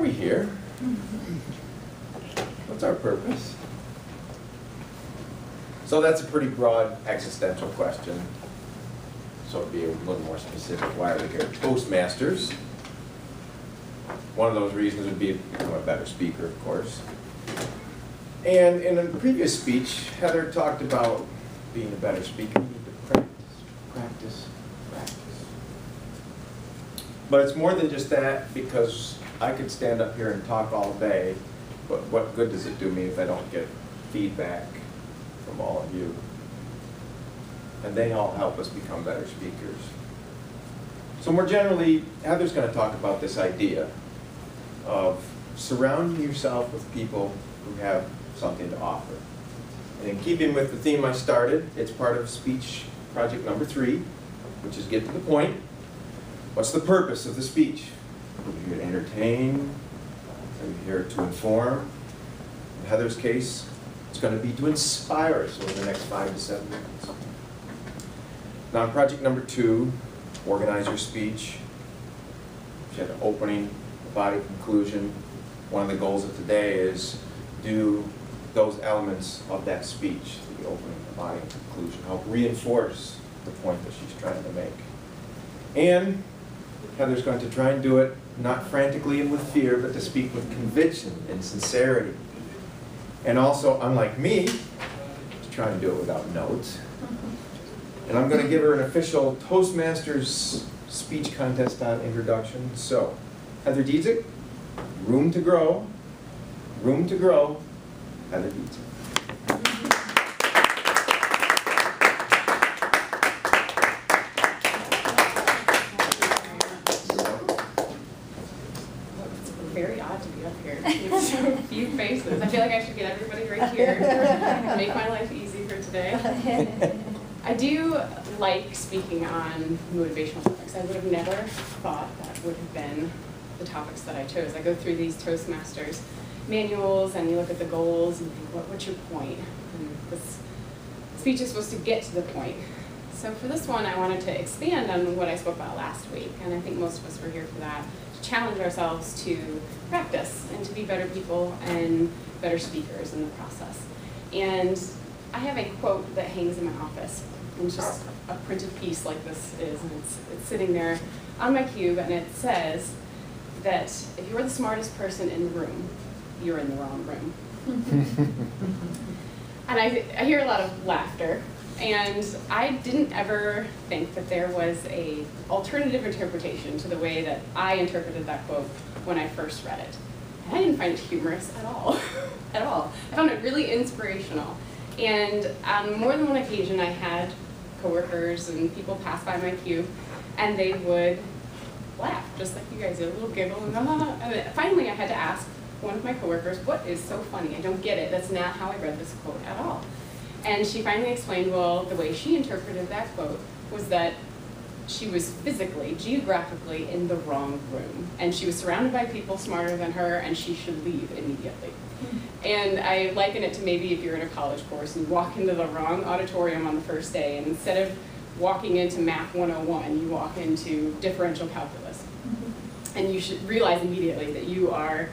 we here? What's our purpose? So that's a pretty broad existential question. So to be a little more specific, why are we here? Toastmasters. One of those reasons would be to become a better speaker, of course. And in a previous speech, Heather talked about being a better speaker. You need to practice, practice, practice. But it's more than just that, because I could stand up here and talk all day, but what good does it do me if I don't get feedback from all of you? And they all help us become better speakers. So more generally, Heather's going to talk about this idea of surrounding yourself with people who have something to offer. And in keeping with the theme I started, it's part of speech project number 3, which is get to the point. What's the purpose of the speech? Are you here to entertain? Are you here to inform? In Heather's case, it's going to be to inspire us over the next 5 to 7 minutes. Now in project number 2, organize your speech. She had an opening, a body, conclusion. One of the goals of today is do those elements of that speech, the opening, the body, and conclusion, help reinforce the point that she's trying to make. And Heather's going to try and do it not frantically and with fear, but to speak with conviction and sincerity. And also, unlike me, to try and do it without notes. And I'm going to give her an official Toastmasters speech contest style introduction. So, Heather Dziedzic, room to grow, Heather Dziedzic. Very odd to be up here with so few faces. I feel like I should get everybody right here, make my life easy for today. I do like speaking on motivational topics. I would have never thought that would have been the topics that I chose. I go through these Toastmasters manuals and you look at the goals and you think, what's your point? And this speech is supposed to get to the point. So for this one, I wanted to expand on what I spoke about last week, and I think most of us were here for that, to challenge ourselves to practice and to be better people and better speakers in the process. And I have a quote that hangs in my office, and it's just a printed piece like this is, and it's sitting there on my cube, and it says that if you're the smartest person in the room, you're in the wrong room. And I hear a lot of laughter, and I didn't ever think that there was an alternative interpretation to the way that I interpreted that quote when I first read it. And I didn't find it humorous at all, at all. I found it really inspirational. And on more than one occasion, I had coworkers and people pass by my cube, and they would laugh, just like you guys did, a little giggle, and finally I had to ask one of my coworkers, what is so funny? I don't get it. That's not how I read this quote at all. And she finally explained, well, the way she interpreted that quote was that she was physically, geographically in the wrong room. And she was surrounded by people smarter than her, and she should leave immediately. And I liken it to maybe if you're in a college course and you walk into the wrong auditorium on the first day, and instead of walking into Math 101, you walk into differential calculus. And you should realize immediately that you are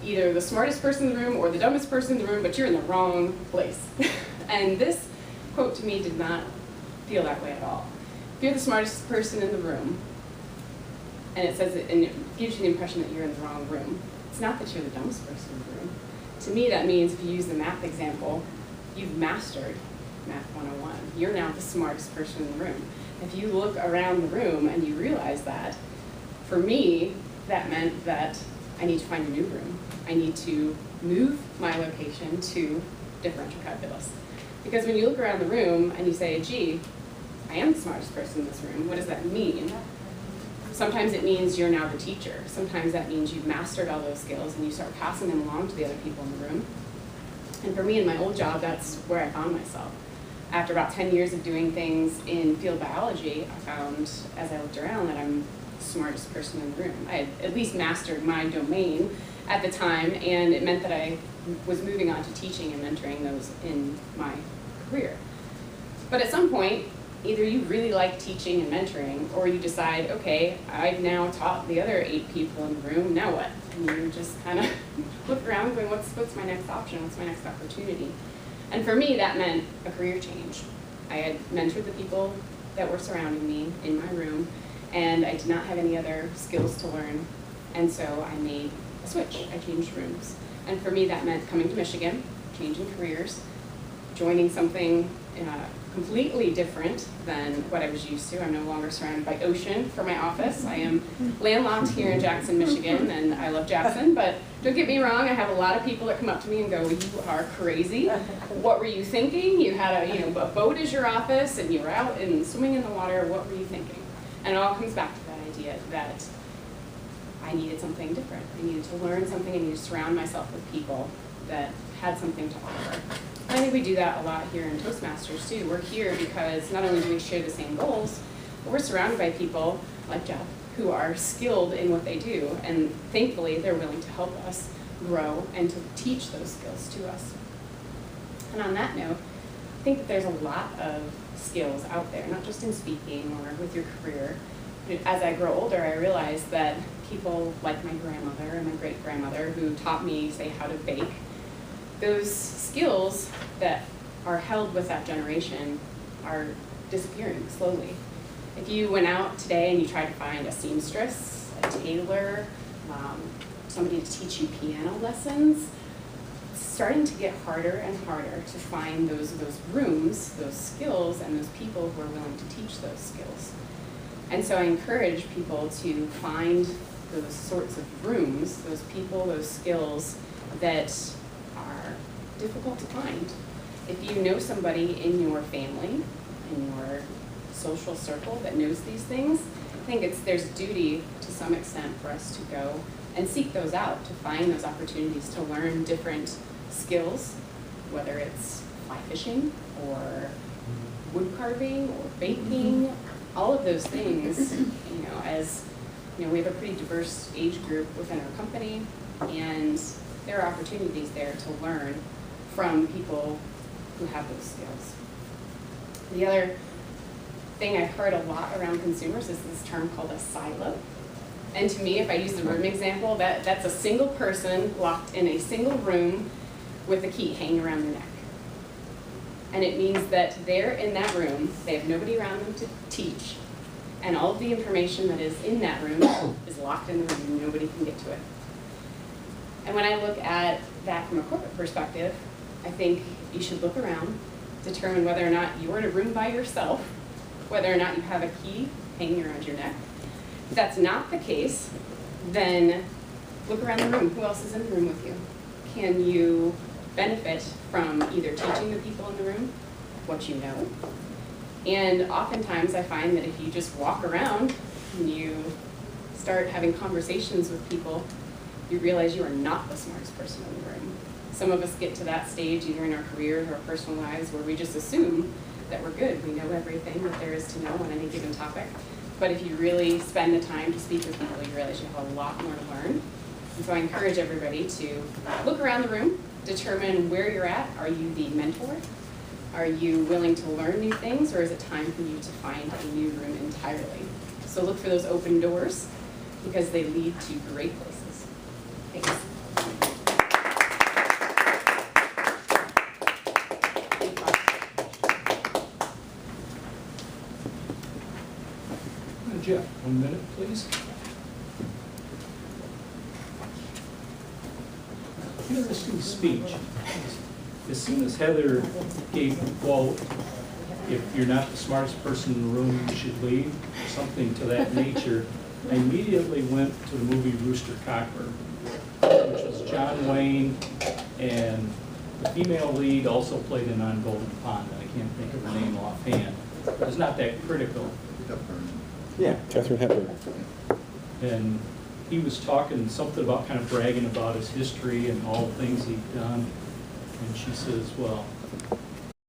either the smartest person in the room or the dumbest person in the room, but you're in the wrong place. And this quote to me did not feel that way at all. If you're the smartest person in the room, and it says it, and it gives you the impression that you're in the wrong room, it's not that you're the dumbest person in the room. To me, that means if you use the math example, you've mastered Math 101. You're now the smartest person in the room. If you look around the room and you realize that, for me, that meant that I need to find a new room. I need to move my location to differential calculus. Because when you look around the room and you say, gee, I am the smartest person in this room, what does that mean? Sometimes it means you're now the teacher. Sometimes that means you've mastered all those skills and you start passing them along to the other people in the room. And for me in my old job, that's where I found myself. After about 10 years of doing things in field biology, I found, as I looked around, that I'm the smartest person in the room. I had at least mastered my domain at the time, and it meant that I was moving on to teaching and mentoring those in my career. But at some point, either you really like teaching and mentoring, or you decide, okay, I've now taught the other 8 people in the room, now what? And you just kind of look around going, what's my next option? What's my next opportunity? And for me, that meant a career change. I had mentored the people that were surrounding me in my room, and I did not have any other skills to learn. And so I made a switch. I changed rooms. And for me, that meant coming to Michigan, changing careers, joining something completely different than what I was used to. I'm no longer surrounded by ocean for my office. I am landlocked here in Jackson, Michigan, and I love Jackson, but don't get me wrong, I have a lot of people that come up to me and go, you are crazy. What were you thinking? You had a boat as your office, and you were out and swimming in the water. What were you thinking? And it all comes back to that idea that I needed something different. I needed to learn something. I needed to surround myself with people that had something to offer. I think we do that a lot here in Toastmasters too. We're here because not only do we share the same goals, but we're surrounded by people like Jeff who are skilled in what they do, and thankfully they're willing to help us grow and to teach those skills to us. And on that note, I think that there's a lot of skills out there, not just in speaking or with your career. As I grow older, I realize that people like my grandmother and my great-grandmother who taught me, say, how to bake, those skills that are held with that generation are disappearing slowly. If you went out today and you tried to find a seamstress, a tailor, somebody to teach you piano lessons, it's starting to get harder and harder to find those rooms, those skills, and those people who are willing to teach those skills. And so I encourage people to find those sorts of rooms, those people, those skills that are difficult to find. If you know somebody in your family, in your social circle that knows these things, I think there's duty to some extent for us to go and seek those out, to find those opportunities to learn different skills, whether it's fly fishing or wood carving or baking, all of those things, as we have a pretty diverse age group within our company, and there are opportunities there to learn from people who have those skills. The other thing I've heard a lot around consumers is this term called a silo. And to me, if I use the room example, that's a single person locked in a single room with a key hanging around their neck. And it means that they're in that room, they have nobody around them to teach, and all of the information that is in that room is locked in the room and nobody can get to it. And when I look at that from a corporate perspective, I think you should look around, determine whether or not you're in a room by yourself, whether or not you have a key hanging around your neck. If that's not the case, then look around the room. Who else is in the room with you? Can you benefit from either teaching the people in the room what you know? And oftentimes I find that if you just walk around and you start having conversations with people, you realize you are not the smartest person in the room. Some of us get to that stage either in our careers or our personal lives where we just assume that we're good. We know everything that there is to know on any given topic. But if you really spend the time to speak with people, you realize you have a lot more to learn. And so I encourage everybody to look around the room, determine where you're at. Are you the mentor? Are you willing to learn new things, or is it time for you to find a new room entirely? So look for those open doors because they lead to great places. Thanks. Jeff, 1 minute, please. Interesting speech. As soon as Heather gave the quote, if you're not the smartest person in the room, you should leave, or something to that nature, I immediately went to the movie Rooster Cogburn, which was John Wayne, and the female lead also played in On Golden Pond, and I can't think of her name offhand. But it's not that critical. Yeah, Katharine Hepburn. And he was talking something about kind of bragging about his history and all the things he'd done. And she says, well,